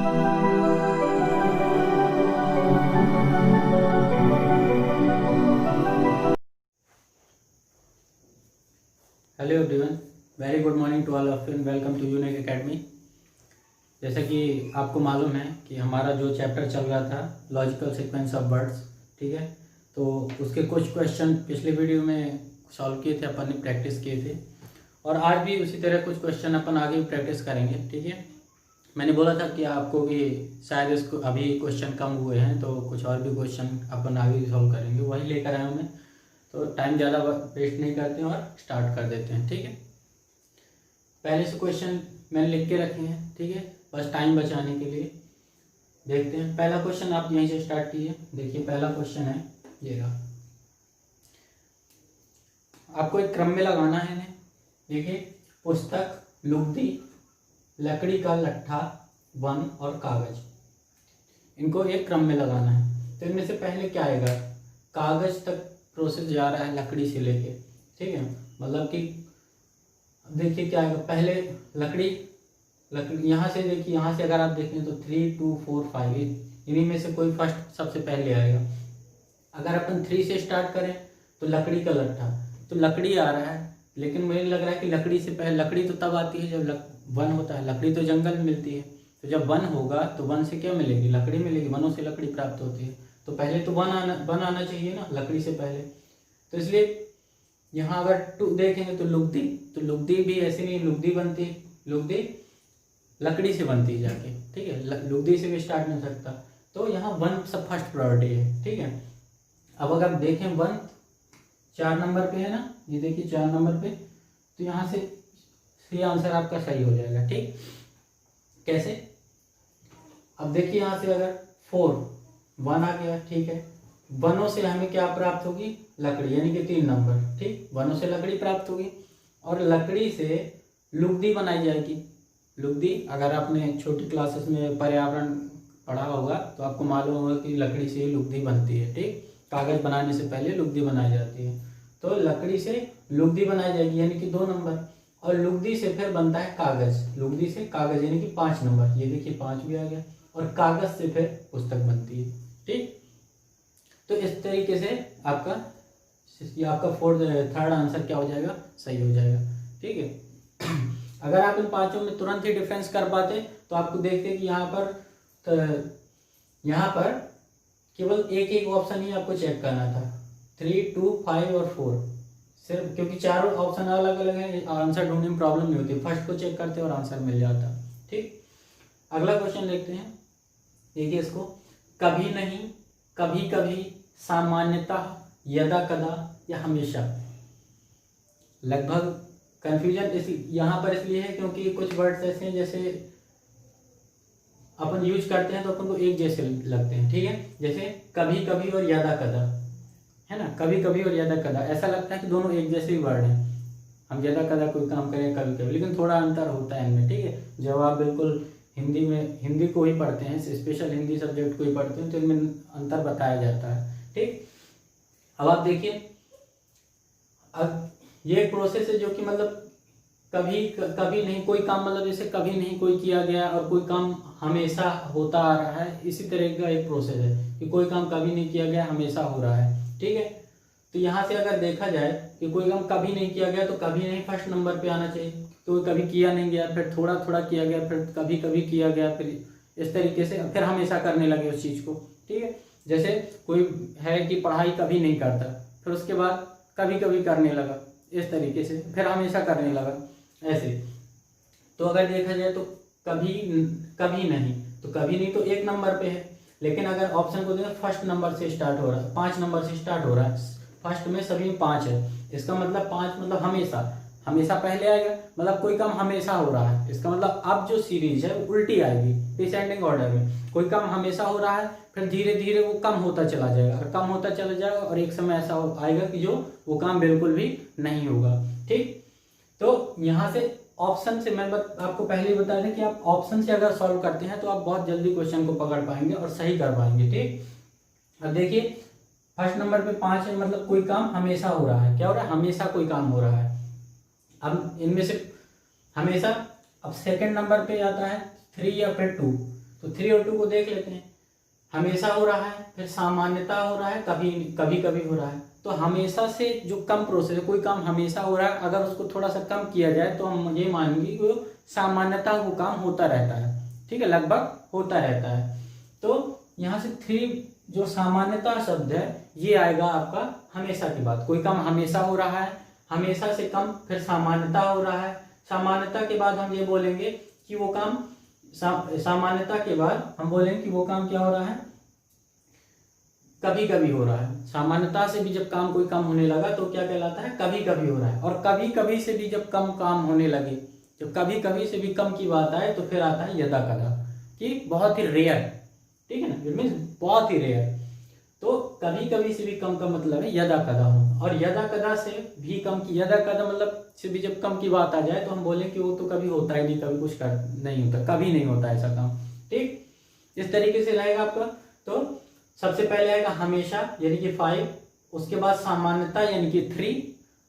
Hello everyone, very good morning to all of you and welcome to Unique Academy. जैसा कि आपको मालूम है कि हमारा जो चैप्टर चल रहा था लॉजिकल सीक्वेंस ऑफ वर्ड्स, ठीक है, तो उसके कुछ क्वेश्चन पिछले वीडियो में सॉल्व किए थे, अपन ने प्रैक्टिस किए थे और आज भी उसी तरह कुछ क्वेश्चन अपन आगे भी प्रैक्टिस करेंगे। ठीक है, मैंने बोला था कि आपको भी शायद इसको अभी क्वेश्चन कम हुए हैं तो कुछ और भी क्वेश्चन अपन आगे भी सॉल्व करेंगे, वही लेकर आया हूँ मैं। तो टाइम ज़्यादा वेस्ट नहीं करते हैं और स्टार्ट कर देते हैं। ठीक है, पहले से क्वेश्चन मैंने लिख के रखे हैं, ठीक है, बस टाइम बचाने के लिए देखते हैं। पहला क्वेश्चन आप यहीं से स्टार्ट कीजिए। देखिए पहला क्वेश्चन है ये रहा, आपको एक क्रम में लगाना है इन्हें। देखिए, पुस्तक, लुगदी, लकड़ी का लट्ठा, वन और कागज, इनको एक क्रम में लगाना है। तो इनमें से पहले क्या आएगा, कागज तक प्रोसेस जा रहा है लकड़ी से लेके, ठीक है, मतलब कि देखिए क्या आएगा, पहले लकड़ी यहाँ से देखिए, यहाँ से अगर आप देखें तो 3 2 4 5 इन्हीं में से कोई फर्स्ट सबसे पहले आएगा। अगर अपन 3 से स्टार्ट करें तो लकड़ी का लट्ठा, तो लकड़ी आ रहा है, लेकिन मुझे लग रहा है कि लकड़ी से पहले, लकड़ी तो तब आती है जब वन होता है, लकड़ी तो जंगल में मिलती है, तो जब वन होगा तो वन से क्या मिलेगी, लकड़ी मिलेगी, वनों से लकड़ी प्राप्त होती है, तो पहले तो वन आना चाहिए ना लकड़ी से पहले। तो इसलिए यहाँ अगर 2 देखेंगे तो लुगदी, तो लुगदी भी ऐसी नहीं, लुगदी बनती, लुगदी लकड़ी से बनती है जाके, ठीक है, लुगदी से भी स्टार्ट नहीं हो सकता, तो यहाँ वन सब फर्स्ट प्रायोरिटी है। ठीक है, अब अगर देखें वन 4 नंबर पे है ना, ये देखिए 4 नंबर पे, तो यहाँ से ये आंसर आपका सही हो जाएगा। ठीक, कैसे, अब देखिए यहाँ से अगर 4 1 आ गया, ठीक है, वनों से हमें क्या प्राप्त होगी, लकड़ी, यानी कि 3 नंबर, ठीक, वनों से लकड़ी प्राप्त होगी और लकड़ी से लुगदी बनाई जाएगी। लुगदी, अगर आपने छोटी क्लासेस में पर्यावरण पढ़ा होगा तो आपको मालूम होगा कि लकड़ी से ही लुगदी बनती है। ठीक, कागज बनाने से पहले लुगदी बनाई जाती है, तो लकड़ी से लुगदी बनाई जाएगी यानी कि 2 नंबर, और लुगदी से फिर बनता है कागज, लुगदी से कागज यानी कि 5 नंबर, ये देखिए 5 भी आ गया, और कागज से फिर पुस्तक बनती है। ठीक, तो इस तरीके से आपका थर्ड आंसर क्या हो जाएगा, सही हो जाएगा। ठीक है, अगर आप इन पांचों में तुरंत ही डिफरेंस कर पाते तो आपको देखते कि यहाँ पर केवल एक ऑप्शन ही आपको चेक करना था, 3 2 5 और 4 सिर्फ, क्योंकि चारों ऑप्शन अलग अलग है, आंसर ढूंढने में प्रॉब्लम नहीं होती, फर्स्ट को चेक करते और आंसर मिल जाता। ठीक, अगला क्वेश्चन देखते हैं। देखिए इसको, कभी नहीं, कभी कभी, सामान्यतः, यदा कदा या हमेशा। लगभग कंफ्यूजन इस यहाँ पर इसलिए है क्योंकि कुछ वर्ड्स ऐसे हैं जैसे अपन यूज करते हैं तो अपन को एक जैसे लगते हैं। ठीक है, जैसे कभी कभी और यदा कदा, है ना, कभी कभी और यदा कदा, ऐसा लगता है कि दोनों एक जैसे ही वर्ड हैं, हम यदा कदा कोई काम करें कभी कभी, लेकिन थोड़ा अंतर होता है इनमें। ठीक है, जब आप बिल्कुल हिंदी को ही पढ़ते हैं, स्पेशल हिंदी सब्जेक्ट को ही पढ़ते हैं तो इनमें अंतर बताया जाता है। ठीक, अब आप देखिए, अब ये एक प्रोसेस है जो कि मतलब कभी नहीं कोई काम, मतलब जैसे कभी नहीं कोई किया गया और कोई काम हमेशा होता आ रहा है, इसी तरह का एक प्रोसेस है कि कोई काम कभी नहीं किया गया हमेशा हो रहा है। ठीक है, तो यहाँ से अगर देखा जाए कि कोई काम कभी नहीं किया गया तो कभी नहीं फर्स्ट नंबर पे आना चाहिए, तो कभी किया नहीं गया, फिर थोड़ा थोड़ा किया गया, फिर कभी कभी किया गया, फिर इस तरीके से फिर हमेशा करने लगे उस चीज़ को। ठीक है, जैसे कोई है कि पढ़ाई कभी नहीं करता, फिर उसके बाद कभी कभी करने लगा, इस तरीके से फिर हमेशा करने लगा, ऐसे। तो अगर देखा जाए तो कभी कभी नहीं, तो कभी नहीं तो 1 नंबर पे है, लेकिन अगर ऑप्शन को देखें फर्स्ट नंबर से स्टार्ट हो रहा है, 5 नंबर से स्टार्ट हो रहा है, फर्स्ट में सभी में 5 है, इसका मतलब 5 मतलब हमेशा, हमेशा पहले आएगा, मतलब कोई काम हमेशा हो रहा है, इसका मतलब अब जो सीरीज है वो उल्टी आएगी, डिसेंडिंग ऑर्डर में। कोई काम हमेशा हो रहा है, फिर धीरे धीरे वो कम होता चला जाएगा, और कम होता चला जाएगा, और एक समय ऐसा आएगा कि जो वो काम बिल्कुल भी नहीं होगा। ठीक, तो यहाँ से ऑप्शन से मैं आपको पहले ही बता दें कि आप ऑप्शन से अगर सॉल्व करते हैं तो आप बहुत जल्दी क्वेश्चन को पकड़ पाएंगे और सही कर पाएंगे। ठीक, अब देखिए फर्स्ट नंबर पे 5 है, मतलब कोई काम हमेशा हो रहा है, क्या हो रहा है, हमेशा कोई काम हो रहा है। अब इनमें से हमेशा, अब सेकंड नंबर पे आता है 3 या फिर 2, तो 3 और 2 को देख लेते हैं। हमेशा हो रहा है, फिर सामान्यता हो रहा है, कभी कभी कभी हो रहा है। तो हमेशा से जो कम प्रोसेस है, कोई काम हमेशा हो रहा है, अगर उसको थोड़ा सा कम किया जाए तो हम ये मानेंगे कि वो सामान्यता वो काम होता रहता है, ठीक है, लगभग होता रहता है। तो यहाँ से 3 जो सामान्यता शब्द है ये आएगा आपका हमेशा की बात। कोई काम हमेशा हो रहा है, हमेशा से कम, फिर सामान्यता हो रहा है, सामान्यता के बाद हम ये बोलेंगे कि वो काम सामान्यता के बाद हम बोलेंगे कि वो काम क्या हो रहा है, कभी कभी हो रहा है। सामान्यता से भी जब काम कोई कम होने लगा तो क्या कहलाता है, कभी कभी हो रहा है। और कभी कभी से भी जब कम काम होने लगे, जब कभी कभी से भी कम की बात आए तो फिर आता है यदा कदा, कि बहुत ही रेयर, ठीक है ना, इट मीन्स बहुत ही रेयर। तो कभी कभी से भी कम का मतलब है यदा कदा हो, और यदा कदा से भी कम की, यदा कदा मतलब से भी जब कम की बात आ जाए तो हम बोले कि वो तो कभी होता ही नहीं, कभी कुछ कर नहीं होता, कभी नहीं होता ऐसा काम, ठीक। इस तरीके से रहेगा आपका। तो सबसे पहले आएगा हमेशा यानी कि 5, उसके बाद सामान्यता यानी कि 3।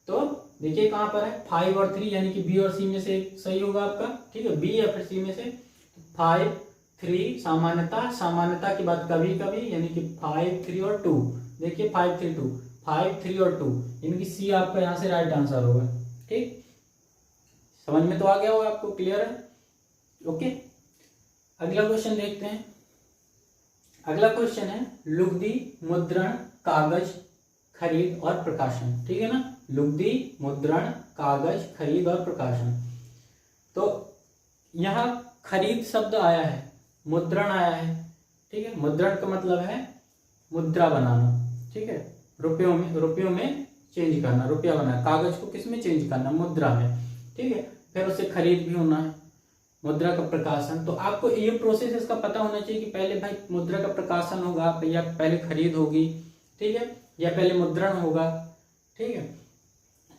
तो देखिए कहाँ पर है 5 और 3, यानी कि बी और सी में से सही होगा आपका, ठीक है, बी या फिर सी में से। 5 3 सामान्यता, सामान्यता के बाद कभी कभी यानी कि 5 3 और 2। देखिए 5 3 2, 5 3 और 2 यानी कि सी आपका यहाँ से राइट आंसर होगा, ठीक। समझ में तो आ गया होगा आपको, क्लियर है, ओके। अगला क्वेश्चन देखते हैं। अगला क्वेश्चन है लुगदी, मुद्रण, कागज, खरीद और प्रकाशन, ठीक है ना। लुगदी, मुद्रण, कागज, खरीद और प्रकाशन। तो यहाँ खरीद शब्द आया है, मुद्रण आया है, ठीक है। मुद्रण का मतलब है मुद्रा बनाना, ठीक है, रुपयों में चेंज करना, रुपया बनाना। कागज को किस में चेंज करना, मुद्रा में, ठीक है। फिर उससे खरीद भी होना है, मुद्रा का प्रकाशन। तो आपको ये प्रोसेस इसका पता होना चाहिए कि पहले भाई मुद्रा का प्रकाशन होगा या पहले खरीद होगी, ठीक है, या पहले मुद्रण होगा, ठीक है।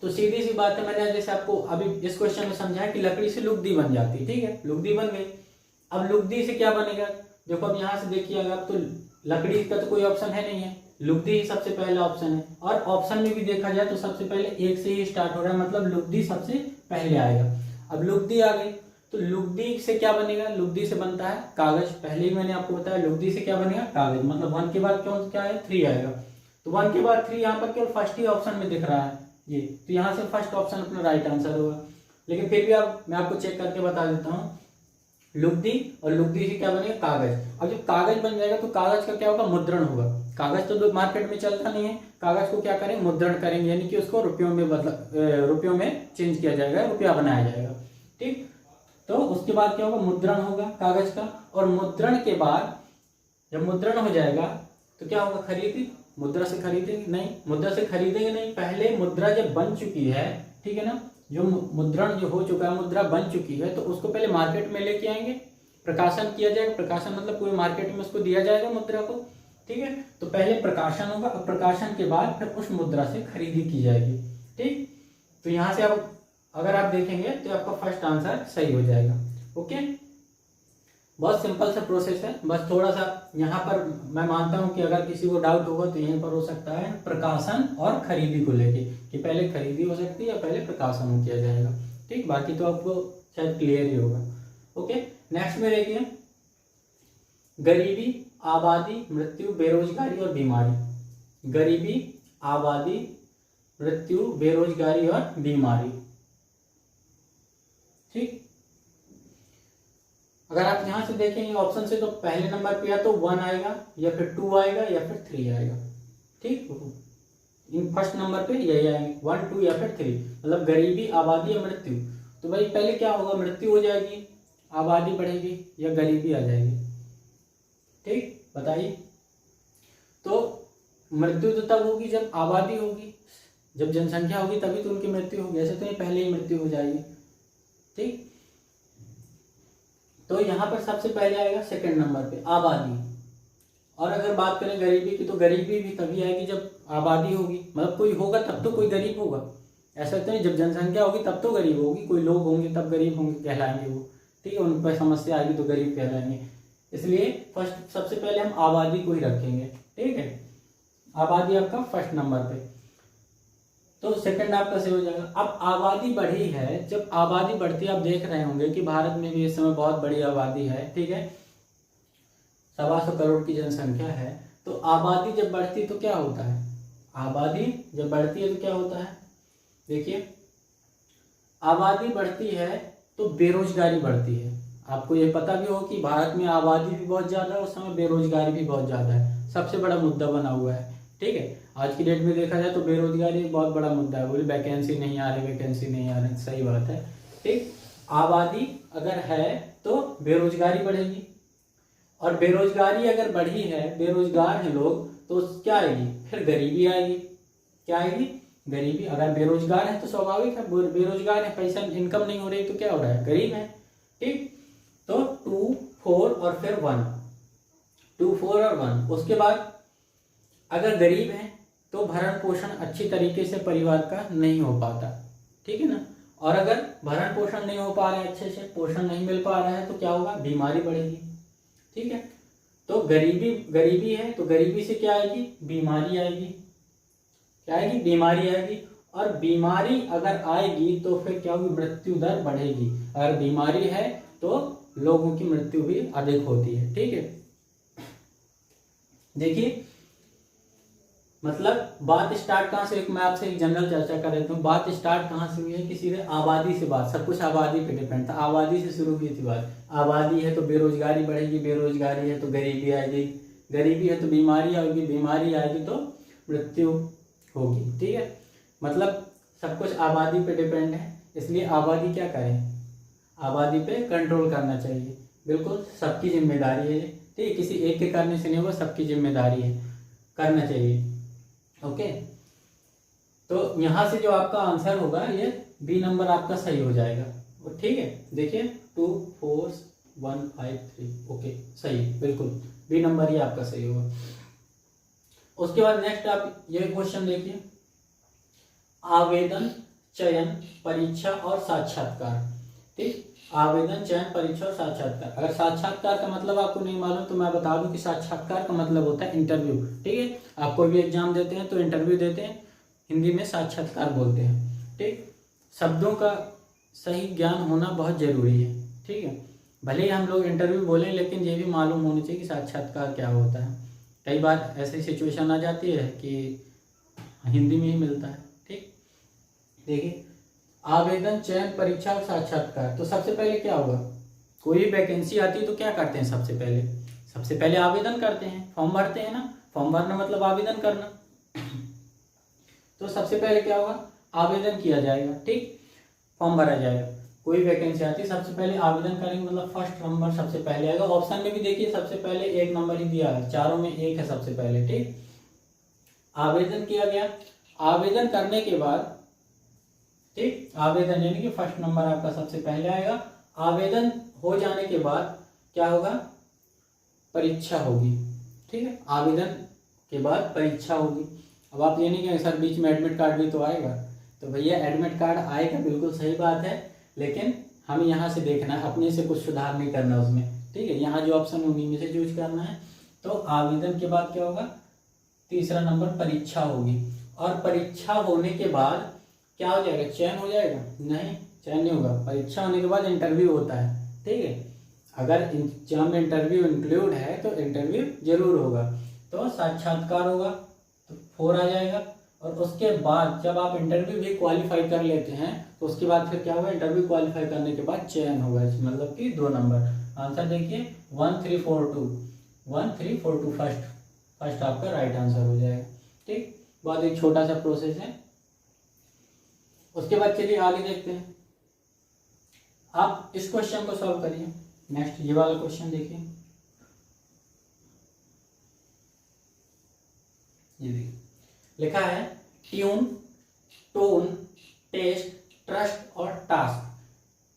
तो सीधी सी बात है, मैंने जैसे आपको अभी इस क्वेश्चन में समझाया कि लकड़ी से लुगदी बन जाती है, ठीक है, लुगदी बन गई। अब लुगदी से क्या बनेगा, देखो अब यहाँ से देखिएगा, अब तो लकड़ी का तो कोई ऑप्शन है नहीं है, लुगदी ही सबसे पहला ऑप्शन है। और ऑप्शन में भी देखा जाए तो सबसे पहले एक से ही स्टार्ट हो रहा है, मतलब लुगदी सबसे पहले आएगा। अब लुगदी आ गई तो लुगदी से क्या बनेगा, लुगदी से बनता है कागज। पहले ही मैंने आपको बताया लुगदी से क्या बनेगा, कागज। मतलब 1 के बाद क्या है, 3 आएगा। तो 1 के बाद 3 यहाँ पर केवल फर्स्ट ही ऑप्शन में दिख रहा है ये, तो यहाँ से फर्स्ट ऑप्शन अपना राइट आंसर होगा। लेकिन फिर भी मैं आपको चेक करके बता देता हूँ, लुगदी और लुगदी से क्या बनेगा, कागज। अब जब कागज बन जाएगा तो कागज का क्या होगा, मुद्रण होगा। कागज तो मार्केट में चलता नहीं है, कागज को क्या करेंगे, मुद्रण करेंगे, यानी कि उसको रुपयों में चेंज किया जाएगा, रुपया बनाया जाएगा, ठीक। तो उसके बाद क्या होगा, मुद्रण होगा कागज का। और मुद्रण के बाद जब मुद्रण हो जाएगा तो क्या होगा, खरीदी। मुद्रा से खरीदेंगे नहीं, मुद्रा से खरीदेंगे नहीं, पहले मुद्रा जब बन चुकी है, ठीक है ना, जो मुद्रण जो हो चुका है, मुद्रा बन चुकी है, तो उसको पहले मार्केट में लेके आएंगे, प्रकाशन किया जाएगा। प्रकाशन मतलब पूरे मार्केट में उसको दिया जाएगा मुद्रा को, ठीक है। तो पहले प्रकाशन होगा, और प्रकाशन के बाद फिर उस मुद्रा से खरीदी की जाएगी, ठीक। तो यहाँ से आप अगर आप देखेंगे तो आपका फर्स्ट आंसर सही हो जाएगा, ओके। बहुत सिंपल सा प्रोसेस है, बस थोड़ा सा यहाँ पर मैं मानता हूँ कि अगर किसी को डाउट होगा तो यहीं पर हो सकता है प्रकाशन और खरीदी को लेके, कि पहले खरीदी हो सकती है या पहले प्रकाशन किया जाएगा, ठीक। बाकी तो आपको शायद क्लियर ही होगा, ओके। नेक्स्ट में देखिए गरीबी, आबादी, मृत्यु, बेरोजगारी और बीमारी। गरीबी, आबादी, मृत्यु, बेरोजगारी और बीमारी, ठीक। अगर आप यहां से देखेंगे ऑप्शन से तो पहले नंबर पे या तो 1 आएगा या फिर 2 आएगा या फिर 3 आएगा, ठीक। इन फर्स्ट नंबर पे यही आएंगे 1 2 या फिर 3, मतलब गरीबी, आबादी या मृत्यु। तो भाई पहले क्या होगा, मृत्यु हो जाएगी, आबादी बढ़ेगी या गरीबी आ जाएगी, ठीक, बताइए। तो मृत्यु तो तब होगी जब आबादी होगी, जब जनसंख्या होगी तभी तो उनकी मृत्यु होगी, ऐसे तो ये पहले ही मृत्यु हो जाएगी, ठीक। तो यहाँ पर सबसे पहले आएगा सेकंड नंबर पे आबादी। और अगर बात करें गरीबी की तो गरीबी भी तभी आएगी जब आबादी होगी, मतलब कोई होगा तब तो कोई गरीब होगा, ऐसा तो नहीं जब जनसंख्या होगी तब तो गरीब होगी, कोई लोग होंगे तब गरीब होंगे कहलाएंगे वो, ठीक है, उन पर समस्या आएगी तो गरीब कहलाएंगे। इसलिए फर्स्ट सबसे पहले हम आबादी को ही रखेंगे, ठीक है, आबादी आपका फर्स्ट नंबर पे। तो सेकंड आपका सही हो जाएगा। अब आबादी बढ़ी है, जब आबादी बढ़ती है आप देख रहे होंगे कि भारत में भी इस समय बहुत बड़ी आबादी है, ठीक है। 125 करोड़ की जनसंख्या है, तो आबादी जब बढ़ती है तो क्या होता है, आबादी जब बढ़ती है तो क्या होता है, देखिए आबादी बढ़ती है तो बेरोजगारी बढ़ती है। आपको ये पता भी हो कि भारत में आबादी भी बहुत ज़्यादा है, उस समय बेरोजगारी भी बहुत ज़्यादा है, सबसे बड़ा मुद्दा बना हुआ है। ठीक है, आज की डेट में देखा जाए तो बेरोजगारी एक बहुत बड़ा मुद्दा है। बोले वैकेंसी नहीं आ रही, वैकेंसी नहीं आ रही, सही बात है। ठीक, आबादी अगर है तो बेरोजगारी बढ़ेगी, और बेरोजगारी अगर बढ़ी है, बेरोजगार हैं लोग, तो क्या आएगी, फिर गरीबी आएगी। क्या आएगी, गरीबी। अगर बेरोजगार है तो स्वाभाविक है, बेरोजगार है, पैसा इनकम नहीं हो रही तो क्या हो रहा है, गरीब है। ठीक, तो 2, 4 और फिर 1, 2, 4 और 1। उसके बाद अगर गरीब है तो भरण पोषण अच्छी तरीके से परिवार का नहीं हो पाता, ठीक है ना। और अगर भरण पोषण नहीं हो पा रहा है, अच्छे से पोषण नहीं मिल पा रहा है, तो क्या होगा, बीमारी बढ़ेगी। ठीक है, तो गरीबी है तो गरीबी से क्या आएगी, बीमारी आएगी। क्या आएगी, बीमारी आएगी। और बीमारी अगर आएगी तो फिर क्या होगी, मृत्यु दर बढ़ेगी। अगर बीमारी है तो लोगों की मृत्यु भी अधिक होती है। ठीक है, देखिए मतलब बात स्टार्ट कहाँ से, मैं आपसे एक जनरल चर्चा कर देता हूँ। बात स्टार्ट कहाँ से हुई है कि सीधे आबादी से, बात सब कुछ आबादी पे डिपेंड था, आबादी से शुरू हुई थी बात। आबादी है तो बेरोजगारी बढ़ेगी, बेरोजगारी है तो गरीबी आएगी, गरीबी है तो बीमारी आएगी, बीमारी आएगी तो मृत्यु होगी। ठीक है, मतलब सब कुछ आबादी पे डिपेंड है, इसलिए आबादी क्या करें, आबादी पे कंट्रोल करना चाहिए। बिल्कुल सबकी जिम्मेदारी है। ठीक है, किसी एक के करने से नहीं होगा, सबकी जिम्मेदारी है, करना चाहिए। ओके, तो यहाँ से जो आपका आंसर होगा ये बी नंबर आपका सही हो जाएगा। ठीक है, देखिए 2, 4, 1, 5, 3। ओके, सही, बिल्कुल बी नंबर ही आपका सही होगा। उसके बाद नेक्स्ट आप ये क्वेश्चन देखिए, आवेदन, चयन, परीक्षा और साक्षात्कार। ठीक, आवेदन, चयन, परीक्षा और साक्षात्कार। अगर साक्षात्कार का मतलब आपको नहीं मालूम तो मैं बता दूं कि साक्षात्कार का मतलब होता है इंटरव्यू। ठीक है, आप कोई भी एग्जाम देते हैं तो इंटरव्यू देते हैं, हिंदी में साक्षात्कार बोलते हैं। ठीक, शब्दों का सही ज्ञान होना बहुत जरूरी है। ठीक है, भले ही हम लोग इंटरव्यू बोलें लेकिन ये भी मालूम होना चाहिए कि साक्षात्कार क्या होता है। कई बार ऐसी सिचुएशन आ जाती है कि हिंदी में ही मिलता है। ठीक, देखिए आवेदन, चयन, परीक्षा और साक्षात्कार। तो सबसे पहले क्या होगा, कोई भी वैकेंसी आती है तो क्या करते हैं, सबसे पहले आवेदन करते हैं, फॉर्म भरते हैं ना। फॉर्म भरना मतलब आवेदन करना। तो सबसे पहले क्या होगा, आवेदन किया जाएगा। ठीक, फॉर्म भरा जाएगा। कोई वैकेंसी आती है सबसे पहले आवेदन करेंगे, मतलब फर्स्ट नंबर सबसे पहले आएगा। ऑप्शन में भी देखिए सबसे पहले 1 नंबर ही दिया है, चारों में 1 है सबसे पहले। ठीक, आवेदन किया गया। आवेदन करने के बाद, ठीक, आवेदन यानी कि फर्स्ट नंबर आपका सबसे पहले आएगा। आवेदन हो जाने के बाद क्या होगा, परीक्षा होगी। ठीक है, आवेदन के बाद परीक्षा होगी। अब आप ये नहीं कहेंगे सर बीच में एडमिट कार्ड भी तो आएगा, तो भैया एडमिट कार्ड आएगा, बिल्कुल सही बात है, लेकिन हमें यहाँ से देखना है, अपने से कुछ सुधार नहीं करना उसमें। ठीक है, यहाँ जो ऑप्शन उन्हीं में से चूज करना है। तो आवेदन के बाद क्या होगा, तीसरा नंबर परीक्षा होगी। और परीक्षा होने के बाद क्या हो जाएगा, चयन हो जाएगा, नहीं चयन नहीं होगा। परीक्षा होने के बाद इंटरव्यू होता है। ठीक है, अगर एग्जाम में इंटरव्यू इंक्लूड है तो इंटरव्यू जरूर होगा। तो साक्षात्कार होगा तो 4 आ जाएगा। और उसके बाद जब आप इंटरव्यू भी क्वालिफाई कर लेते हैं तो उसके बाद फिर क्या होगा, इंटरव्यू क्वालिफाई करने के बाद चयन होगा, मतलब कि 2 नंबर। आंसर देखिए 1, 3, 4, 2, 1, 3, 4, 2 फर्स्ट आपका राइट आंसर हो जाएगा। ठीक, बहुत एक छोटा सा प्रोसेस है। उसके बाद चलिए आगे देखते हैं। आप इस क्वेश्चन को सॉल्व करिए। नेक्स्ट ये वाला क्वेश्चन देखिए, ये देखिए लिखा है ट्यून, टोन, टेस्ट, ट्रस्ट और task.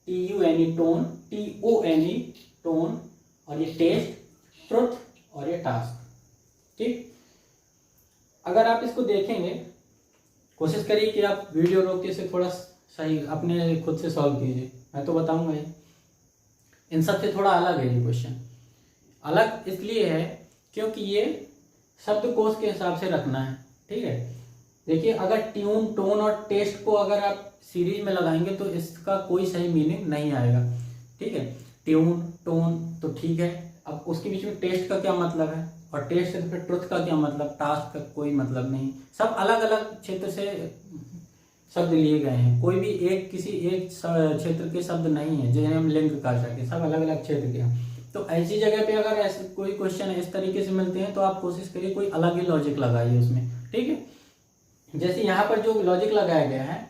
TUNE tone, TONE tone, और ये टेस्ट, ट्रुथ और ये टास्क। ठीक, अगर आप इसको देखेंगे, कोशिश करिए कि आप वीडियो रोक के इसे थोड़ा सही अपने खुद से सॉल्व कीजिए, मैं तो बताऊंगा ही। इन सब से थोड़ा अलग है ये क्वेश्चन। अलग इसलिए है क्योंकि ये शब्दकोश के हिसाब से रखना है। ठीक है, देखिए अगर ट्यून, टोन और टेस्ट को अगर आप सीरीज में लगाएंगे तो इसका कोई सही मीनिंग नहीं आएगा। ठीक है, ट्यून, टोन तो ठीक है, अब उसके बीच में टेस्ट का क्या मतलब है, और टेस्ट से फिर ट्रुथ का क्या मतलब, टास्क का कोई मतलब नहीं। सब अलग अलग क्षेत्र से शब्द लिए गए हैं, कोई भी एक किसी एक क्षेत्र के शब्द नहीं है जिन्हें हम लिंक कर सके, सब अलग अलग क्षेत्र के हैं। तो ऐसी जगह पे अगर ऐसे कोई क्वेश्चन इस तरीके से मिलते हैं तो आप कोशिश करिए कोई अलग ही लॉजिक लगाइए उसमें, ठीक है। जैसे यहाँ पर जो लॉजिक लगाया गया है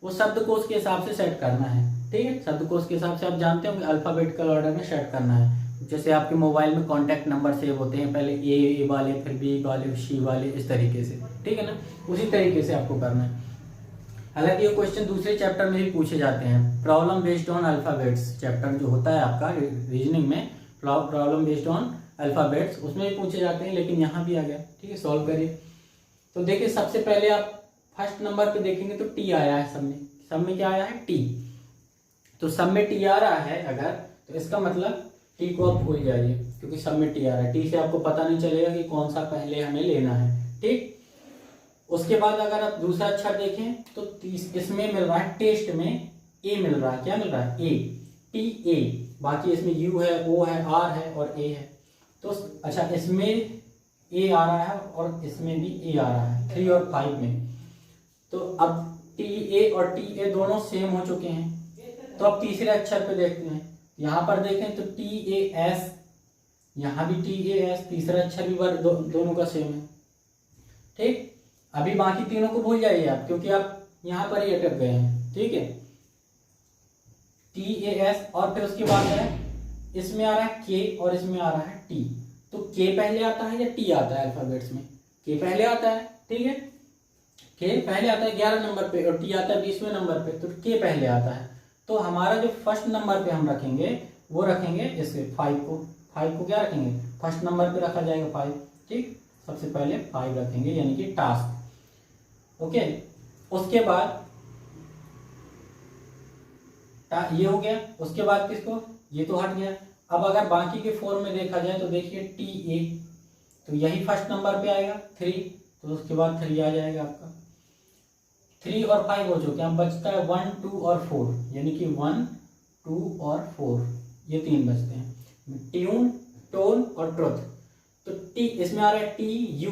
वो शब्दकोश के हिसाब से सेट करना है, ठीक है। शब्दकोश के हिसाब से आप जानते होंगे अल्फाबेटिकल ऑर्डर में सेट करना है। जैसे आपके मोबाइल में कॉन्टैक्ट नंबर सेव होते हैं, पहले ए वाले, फिर बी वाले, सी वाले, इस तरीके से, ठीक है ना। उसी तरीके से आपको करना है। हालांकि ये क्वेश्चन दूसरे चैप्टर में भी पूछे जाते हैं, problem based on alphabets chapter जो होता है आपका रीजनिंग में, प्रॉब्लम बेस्ड ऑन अल्फाबेट्स, उसमें भी पूछे जाते हैं, लेकिन यहाँ भी आ गया, ठीक है। सॉल्व करिए। तो देखिए सबसे पहले आप फर्स्ट नंबर पे देखेंगे तो टी आया है, सब में क्या आया है, टी। तो सब में टी आ रहा है अगर, तो इसका मतलब टी को आप भूल जाइए, क्योंकि सब में टी आ रहा है। टी से आपको पता नहीं चलेगा कि कौन सा पहले हमें लेना है, ठीक। उसके बाद अगर आप दूसरा अक्षर देखें तो इसमें मिल रहा है, टेस्ट में ए मिल रहा है, क्या मिल रहा है, ए, टी ए। बाकी इसमें यू है, ओ है, आर है और ए है। तो अच्छा, इसमें ए आ रहा है और इसमें भी ए आ रहा है, 3 और 5 में। तो अब टी ए और टी ए दोनों सेम हो चुके हैं। तो अब तीसरे अक्षर पे देखते हैं, यहाँ पर देखें तो टी ए एस, यहाँ भी टी ए एस, तीसरा अक्षर भी दोनों का सेम है, ठीक। अभी बाकी तीनों को भूल जाइए आप, क्योंकि आप यहाँ पर ही अटक गए हैं, ठीक है। टी ए एस और फिर उसके बाद है, इसमें आ रहा है के और इसमें आ रहा है टी। तो के पहले आता है या टी आता है अल्फाबेट्स में, के पहले आता है, ठीक है। के पहले आता है 11 नंबर पे और टी आता है 20वें नंबर पे, तो के पहले आता है। तो हमारा जो फर्स्ट नंबर पे हम रखेंगे वो रखेंगे इसके 5 को क्या रखेंगे, फर्स्ट नंबर पे रखा जाएगा 5, ठीक। सबसे पहले 5 रखेंगे, यानी कि टास्क, ओके। उसके बाद ये हो गया। उसके बाद किसको, ये तो हट गया। अब अगर बाकी के 4 में देखा जाए तो देखिए टी ए, तो यही फर्स्ट नंबर पे आएगा 3, तो उसके बाद 3 आ जाएगा आपका। 3 और 5 हो चुके हैं, अब बचता है 1, 2 और 4, यानी कि 1, 2 और 4, ये 3 बचते हैं, ट्यून, टोन और ट्रुथ। तो टी इसमें आ रहा है टी यू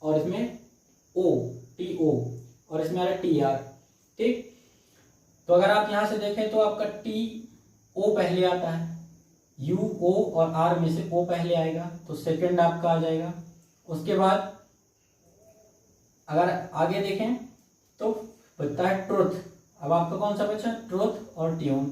और इसमें ओ, टी ओ, और इसमें आ रहा है टी आर, ठीक। तो अगर आप यहां से देखें तो आपका टी ओ पहले आता है, यू ओ और आर में से ओ पहले आएगा, तो सेकंड आपका आ जाएगा। उसके बाद अगर आगे देखें तो बचता है ट्रुथ। अब आपका कौन सा बचा, ट्रुथ और ट्यून।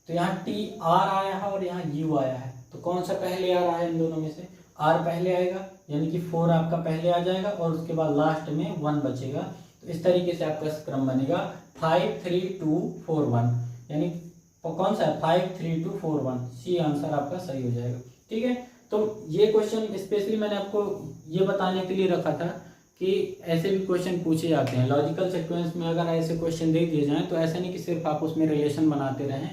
तो यहाँ टी आर आया है और यहाँ यू आया है, तो कौन सा पहले आ रहा है इन दोनों में से, आर पहले आएगा, यानी कि 4 आपका पहले आ जाएगा और उसके बाद लास्ट में 1 बचेगा। तो इस तरीके से आपका क्रम बनेगा 5, 3, 2, 4, 1, यानी कौन सा है, 5, 3, 2, 4, 1, सी आंसर आपका सही हो जाएगा, ठीक है। तो ये क्वेश्चन स्पेशली मैंने आपको ये बताने के लिए रखा था कि ऐसे भी क्वेश्चन पूछे जाते हैं लॉजिकल सीक्वेंस में। अगर ऐसे क्वेश्चन दे दिए जाएं तो ऐसा नहीं कि सिर्फ आप उसमें रिलेशन बनाते रहें।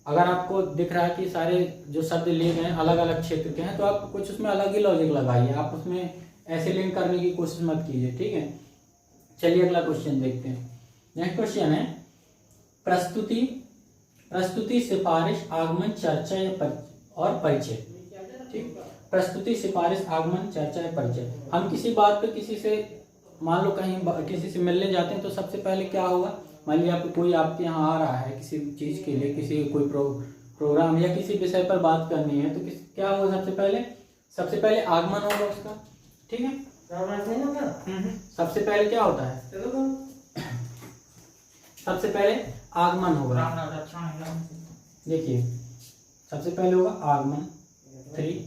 अगर आपको दिख रहा है कि सारे जो शब्द लिए गए हैं अलग अलग क्षेत्र के हैं, तो आप कुछ उसमें अलग ही लॉजिक लगाइए, आप उसमें ऐसे लिंक करने की कोशिश मत कीजिए, ठीक है। चलिए अगला क्वेश्चन देखते हैं। नेक्स्ट क्वेश्चन है प्रस्तुति, सिफारिश, आगमन, चर्चा और परिचय, ठीक। प्रस्तुति, सिफारिश, आगमन, चर्चा या परिचय। हम किसी बात पे किसी से, मान लो कहीं किसी से मिलने जाते हैं तो सबसे पहले क्या होगा, मान लीजिए आपको कोई आपके यहाँ आ रहा है किसी चीज के लिए, किसी कोई प्रोग्राम या किसी विषय पर बात करनी है, तो क्या होगा, सबसे पहले आगमन होगा उसका, ठीक है। सबसे पहले क्या होता है, सबसे पहले आगमन होगा, देखिए सबसे पहले होगा आगमन 3।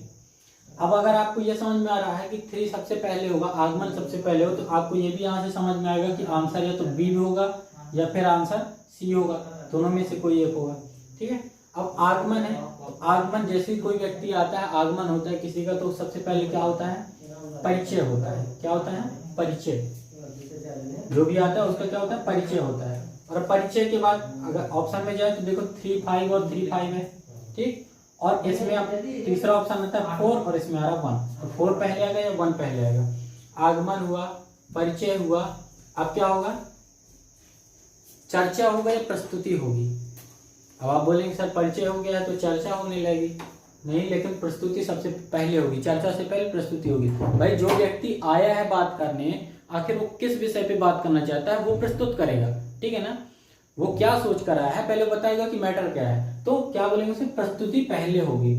अब अगर आपको ये समझ में आ रहा है कि 3 सबसे पहले होगा, आगमन सबसे पहले हो, तो आपको ये भी यहाँ से समझ में आएगा कि आंसर या तो बी भी होगा या फिर आंसर सी होगा, दोनों में से कोई एक होगा, ठीक है। अब आगमन है, तो आगमन जैसे ही कोई व्यक्ति आता है, आगमन होता है किसी का, तो सबसे पहले क्या होता है, परिचय होता है। क्या होता है, परिचय। जो भी आता है उसका क्या होता है, परिचय होता है। और परिचय के बाद अगर ऑप्शन में जाए तो देखो 3, 5 और 3, 5 है, ठीक। और इसमें अब तीसरा ऑप्शन आता है 4 और इसमें आ रहा 1, तो 4 पहले आएगा या 1 पहले आएगा। आगमन हुआ, परिचय हुआ, अब क्या होगा, चर्चा होगा या प्रस्तुति होगी। अब आप बोलेंगे सर परिचय हो गया तो चर्चा होने लगेगी, नहीं, लेकिन प्रस्तुति सबसे पहले होगी, चर्चा से पहले प्रस्तुति होगी। भाई जो व्यक्ति आया है बात करने, आखिर वो किस विषय पे बात करना चाहता है वो प्रस्तुत करेगा, ठीक है ना। वो क्या सोच कर आया है पहले बताएगा कि मैटर क्या है, तो क्या बोलेंगे उसे, प्रस्तुति पहले होगी।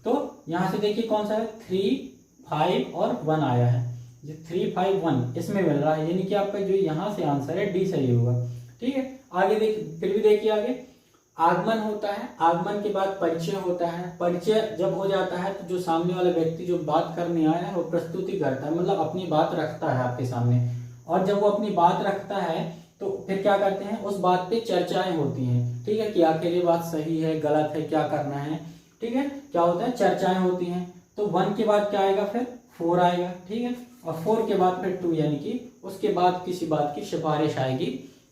तो यहाँ से देखिए कौन सा है, 3, 5 और 1 आया है, 3, 5, 1 इसमें मिल रहा है, यानी कि आपका जो यहाँ से आंसर है डी सही होगा, ठीक है। आगे देखिए, फिर भी देखिए आगे, आगमन होता है, आगमन के बाद परिचय होता है, परिचय जब हो जाता है तो जो सामने वाला व्यक्ति जो बात करने आया है वो प्रस्तुति करता है, मतलब अपनी बात रखता है आपके सामने। और जब वो अपनी बात रखता है तो फिर क्या करते हैं, उस बात पे चर्चाएं होती हैं, ठीक है, कि आखिर ये बात सही है गलत है, क्या करना है, ठीक है, क्या होता है, चर्चाएं होती हैं। तो 1 के बाद क्या आएगा, फिर 4 आएगा, ठीक है, और 4 के बाद फिर 2, यानी कि उसके बाद किसी बात की सिफारिश आएगी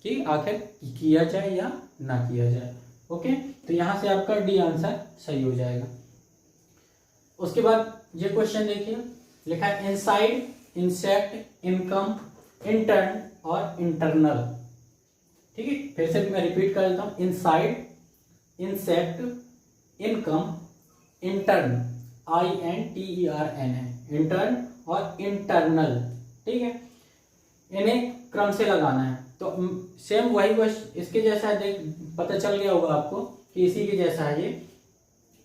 कि आखिर किया जाए या ना किया जाए। ओके, तो यहां से आपका डी आंसर सही हो जाएगा। उसके बाद ये क्वेश्चन देखिए, लिखा है इनसाइड, इंसेक्ट, इनकम, इंटर्न और इंटरनल, ठीक है। फिर से मैं रिपीट कर देता हूं, inside, insect, income, intern, INTERN है, इंटर्न और इंटरनल, ठीक है। इन्हें क्रम से लगाना है। तो सेम वही क्वेश्चन इसके जैसा है, देख पता चल गया होगा आपको कि इसी के जैसा है ये।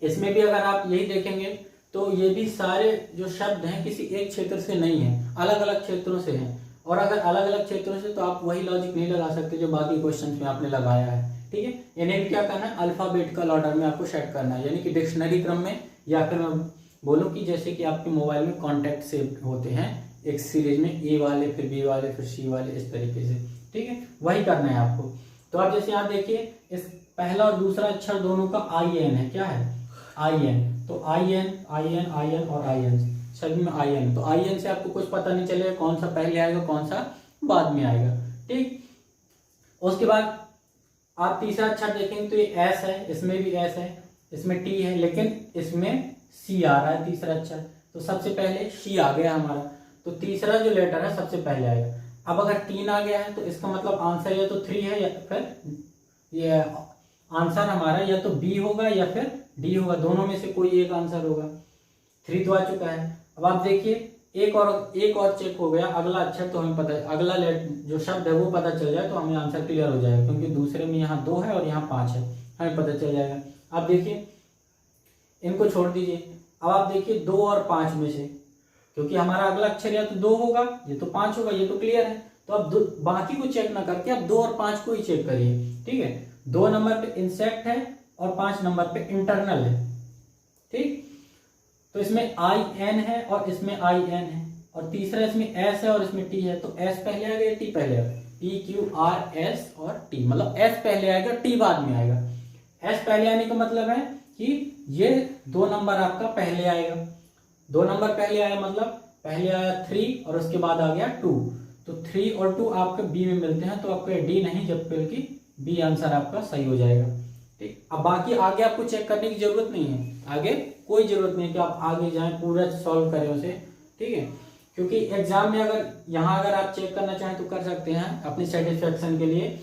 इसमें भी अगर आप यही देखेंगे तो ये भी सारे जो शब्द हैं किसी एक क्षेत्र से नहीं है, अलग अलग क्षेत्रों से हैं। और अगर अलग अलग क्षेत्रों से तो आप वही लॉजिक नहीं लगा सकते जो बाकी क्वेश्चन में आपने लगाया है, ठीक है। इन्हें भी क्या करना है, अल्फाबेटिकल ऑर्डर में आपको सेट करना है, यानी कि डिक्शनरी क्रम में, या फिर मैं बोलूँ कि जैसे कि आपके मोबाइल में कॉन्टैक्ट सेव होते हैं एक सीरीज में, ए वाले, फिर बी वाले, फिर सी वाले, इस तरीके से, ठीक है, वही करना है आपको। तो आप जैसे यहाँ देखिए, इस पहला और दूसरा अक्षर दोनों का IN है, क्या है, IN। तो IN, IN, IN और IN, सभी में IN। तो IN से आपको कुछ पता नहीं चलेगा कौन सा पहले आएगा कौन सा बाद में आएगा, ठीक। उसके बाद आप तीसरा अक्षर देखेंगे तो ये S है, इसमें भी S है, इसमें T है, लेकिन इसमें C आ रहा है तीसरा अक्षर। तो सबसे पहले C आ गया हमारा, तो तीसरा जो लेटर है सबसे पहले आएगा। अब अगर 3 आ गया है तो इसका मतलब आंसर या तो 3 है, या फिर ये आंसर हमारा या तो B होगा या फिर D होगा, दोनों में से कोई एक आंसर होगा। 3 तो आ चुका है। अब आप देखिए एक और चेक हो गया, अगला अक्षर तो हमें पता है, अगला जो शब्द है वो पता चल जाए तो हमें आंसर क्लियर हो जाएगा, क्योंकि दूसरे में यहाँ 2 है और यहाँ 5 है, हमें पता चल जाएगा। आप देखिए इनको छोड़ दीजिए, अब आप देखिए 2 और 5 में से, क्योंकि हमारा अगला अक्षर या तो 2 होगा या तो 5 होगा, ये तो क्लियर है। तो अब बाकी को चेक ना करके आप 2 और 5 को ही चेक करिए, ठीक है। 2 नंबर पे इंसेक्ट है और 5 नंबर पे इंटरनल है, ठीक। तो इसमें IN है और इसमें IN है, और तीसरा इसमें S है और इसमें T है। तो S पहले आ गया, T पहले आएगा, PQRS और T, मतलब S पहले आएगा, T बाद में आएगा। S पहले आने का मतलब है कि ये 2 नंबर आपका पहले आएगा, 2 नंबर पहले आया, मतलब पहले आया 3 और उसके बाद आ गया 2। तो 3 और 2 आपके B में मिलते हैं, तो आपका D नहीं जबकि B आंसर आपका सही हो जाएगा, ठीक। अब बाकी आगे आपको चेक करने की जरूरत नहीं है, आगे कोई जरूरत नहीं है कि आप आगे जाएं पूरा सॉल्व करें उसे, ठीक है। क्योंकि एग्जाम में अगर आप चेक करना चाहें तो कर सकते हैं अपनी सेटिस्फेक्शन के लिए,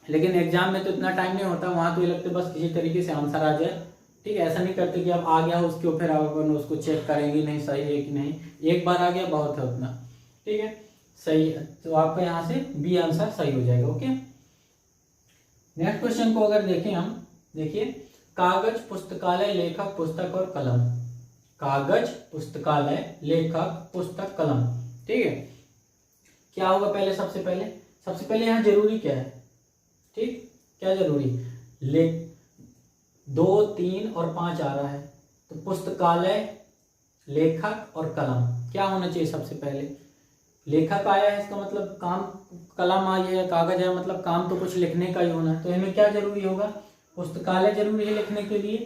लेकिन एग्जाम में तो इतना टाइम नहीं होता, वहां तो ये लगता है बस किसी तरीके से आंसर आ जाए, ठीक है। ऐसा नहीं करते कि आप आ गया उसके ऊपर आप उसको चेक करेंगे नहीं सही है कि नहीं, एक बार आ गया बहुत है उतना, ठीक है, सही है। तो आपका यहाँ से B आंसर सही हो जाएगा, ओके। नेक्स्ट क्वेश्चन को अगर देखें हम, देखिए कागज, पुस्तकालय, लेखक, पुस्तक और कलम। कागज, पुस्तकालय, लेखक, पुस्तक, कलम, ठीक है। क्या होगा पहले, सबसे पहले यहाँ जरूरी क्या है, ठीक, क्या जरूरी, 2, 3 और 5 आ रहा है, तो पुस्तकालय, लेखक और कलम क्या होना चाहिए सबसे पहले। लेखक आया है इसका मतलब काम, कलम आई है, कागज है, मतलब काम तो कुछ लिखने का ही होना है, तो इनमें क्या जरूरी होगा, पुस्तकालय जरूरी है लिखने के लिए,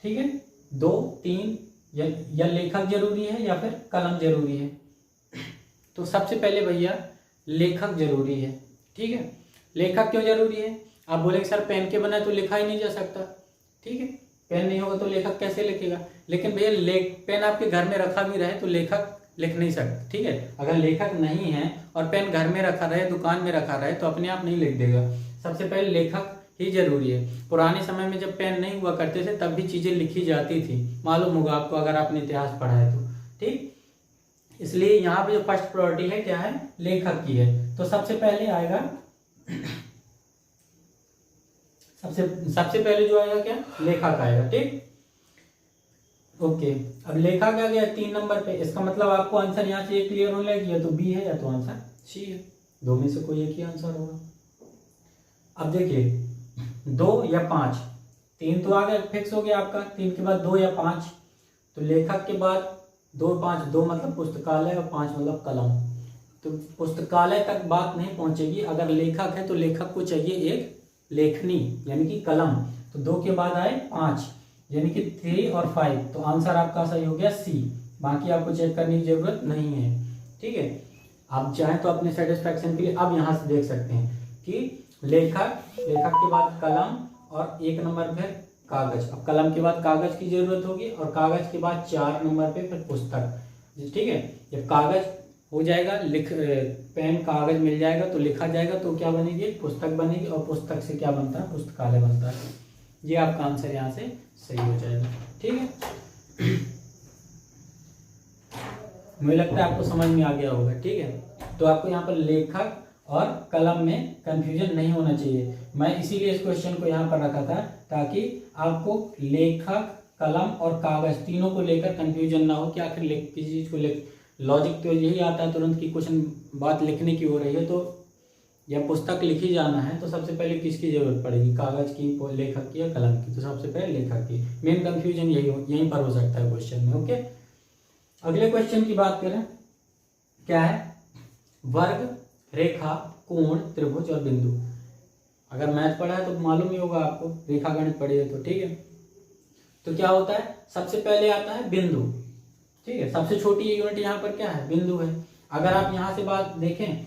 ठीक है, 2, 3 या लेखक जरूरी है या फिर कलम जरूरी है। तो सबसे पहले भैया लेखक जरूरी है, ठीक है। लेखक क्यों जरूरी है, आप बोलेंगे सर पेन के बना तो लिखा ही नहीं जा सकता, ठीक है, पेन नहीं होगा तो लेखक कैसे लिखेगा। लेकिन भैया पेन आपके घर में रखा भी रहे तो लेखक लिख नहीं सकता, ठीक है। अगर लेखक नहीं है और पेन घर में रखा रहे, दुकान में रखा रहे, तो अपने आप नहीं लिख देगा। सबसे पहले लेखक ही जरूरी है। पुराने समय में जब पेन नहीं हुआ करते थे तब भी चीजें लिखी जाती थी, मालूम होगा आपको अगर आपने इतिहास पढ़ा है तो, ठीक। इसलिए यहाँ पे जो फर्स्ट प्रायोरिटी है क्या है, लेखक की है। तो सबसे पहले आएगा, सबसे पहले जो आएगा क्या, लेखक आएगा, ठीक। ओके, अब लेखक आ गया 3 नंबर पे। इसका मतलब आपको आंसर यहाँ से क्लियर होने लगी, या तो बी है या तो आंसर सी है, दो में से कोई एक ही आंसर होगा। अब देखिए 2 या 5, 3 तो आ गया, फिक्स हो गया आपका। 3 के बाद 2 या 5, तो लेखक के बाद 2 5, 2 मतलब पुस्तकालय और 5 मतलब कलम। तो पुस्तकालय तक बात नहीं पहुंचेगी, अगर लेखक है तो लेखक को चाहिए एक लेखनी यानी कि कलम। तो 2 के बाद आए 5 यानी कि 3 और 5, तो आंसर आपका सही हो गया सी। बाकी आपको चेक करने की जरूरत नहीं है, ठीक है। आप चाहें तो अपने सेटिस्फेक्शन के लिए अब यहाँ से देख सकते हैं कि लेखक के बाद कलम और 1 नंबर फिर कागज। अब कलम के बाद कागज की जरूरत होगी और कागज के बाद 4 नंबर पे फिर पुस्तक, ठीक है। जब कागज हो जाएगा, पेन कागज मिल जाएगा तो लिखा जाएगा, तो क्या बनेगी, पुस्तक बनेगी, और पुस्तक से क्या बनता है, पुस्तकालय बनता है। ये आपका आंसर यहाँ से सही हो जाएगा, ठीक है। मुझे लगता है आपको समझ में आ गया होगा, ठीक है। तो आपको यहाँ पर लेखक और कलम में कंफ्यूजन नहीं होना चाहिए। मैं इसीलिए इस क्वेश्चन को यहाँ पर रखा था ताकि आपको लेखक, कलम और कागज तीनों को लेकर कंफ्यूजन ना हो कि आखिर किसी चीज को लॉजिक तो यही आता है तुरंत की क्वेश्चन बात लिखने की हो रही है, तो या पुस्तक लिखी जाना है तो सबसे पहले किसकी जरूरत पड़ेगी, कागज की, लेखक की या कलम की। तो सबसे पहले लेखक की। मेन कंफ्यूजन यहीं पर हो सकता है क्वेश्चन में, ओके। अगले क्वेश्चन की बात करें, क्या है, वर्ग, रेखा, कोण, त्रिभुज और बिंदु। अगर मैथ पढ़ा है तो मालूम ही होगा आपको, रेखा गणित पढ़ी है तो, ठीक है। तो क्या होता है, सबसे पहले आता है बिंदु, ठीक है। सबसे छोटी यूनिट यहाँ पर क्या है, बिंदु है। अगर आप यहाँ से बात देखें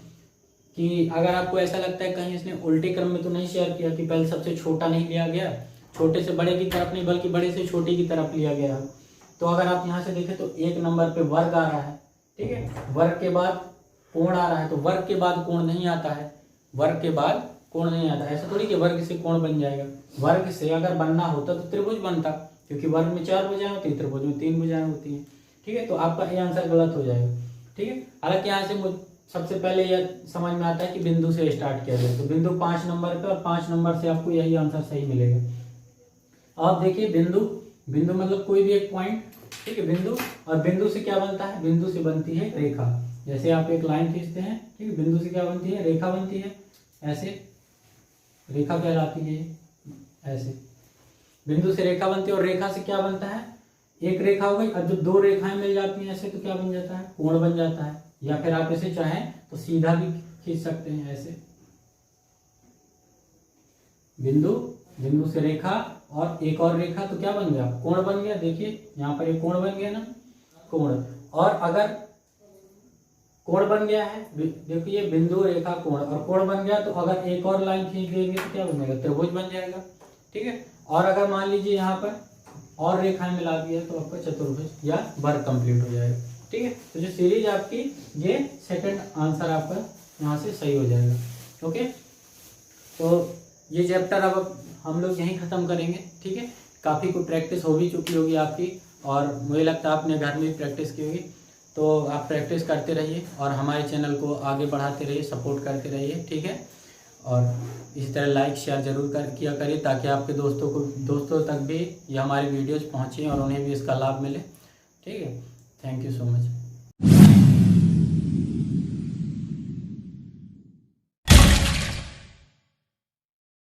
कि अगर आपको ऐसा लगता है कहीं इसने उल्टे क्रम में तो नहीं शेयर किया कि पहले सबसे छोटा नहीं लिया गया, छोटे से बड़े की तरफ नहीं बल्कि बड़े से छोटे की तरफ लिया गया, तो अगर आप यहाँ से देखें तो 1 नंबर पे वर्ग आ रहा है, ठीक है। वर्ग के बाद कोण आ रहा है, तो वर्ग के बाद कोण नहीं आता है, वर्ग के बाद कोण नहीं आता। ऐसा थोड़ी कि वर्ग से कोण बन जाएगा। वर्ग से अगर बनना होता तो त्रिभुज बनता, क्योंकि वर्ग में 4 भुजाएं होती है, त्रिभुज में 3 भुजाएं होती हैं, ठीक है। तो आपका ये आंसर गलत हो जाएगा, ठीक है। हालांकि यहाँ से सबसे पहले यह समझ में आता है कि बिंदु से स्टार्ट किया जाए, तो बिंदु 5 नंबर पे, और 5 नंबर से आपको यही आंसर सही मिलेगा। आप देखिए बिंदु मतलब कोई भी एक पॉइंट, ठीक है, बिंदु। और बिंदु से क्या बनता है, बिंदु से बनती है रेखा। जैसे आप एक लाइन खींचते हैं, ठीक है, बिंदु से क्या बनती है, रेखा बनती है, ऐसे रेखा कहलाती है, ऐसे बिंदु से रेखा बनती है। और रेखा से क्या बनता है, एक रेखा हो गई, अब जो 2 रेखाएं मिल जाती हैं ऐसे, तो क्या बन जाता है, कोण बन जाता है। या फिर आप इसे चाहें तो सीधा भी खींच सकते हैं, ऐसे बिंदु से रेखा और एक और रेखा, तो क्या बन गया, कोण बन गया। देखिए यहाँ पर एक कोण बन गया ना, कोण। और अगर कोण बन गया है, देखिए बिंदु, रेखा, कोण, और कोण बन गया, तो अगर एक और लाइन खींच देंगे तो क्या बन जाएगा, त्रिभुज बन जाएगा, ठीक है। और अगर मान लीजिए यहाँ पर और रेखाएं मिला दी है तो आपका चतुर्भुज या वर्ग कंप्लीट हो जाएगा, ठीक है। तो जो सीरीज आपकी, ये सेकंड आंसर आपका यहाँ से सही हो जाएगा, ओके। तो ये चैप्टर अब हम लोग यहीं ख़त्म करेंगे, ठीक है। काफ़ी कुछ प्रैक्टिस हो भी चुकी होगी आपकी, और मुझे लगता है आपने घर में भी प्रैक्टिस की होगी। तो आप प्रैक्टिस करते रहिए और हमारे चैनल को आगे बढ़ाते रहिए, सपोर्ट करते रहिए, ठीक है। और इसी तरह लाइक शेयर जरूर किया करिए, ताकि आपके दोस्तों तक भी ये हमारी वीडियोज़ पहुँचें और उन्हें भी इसका लाभ मिले, ठीक है। Thank you so much.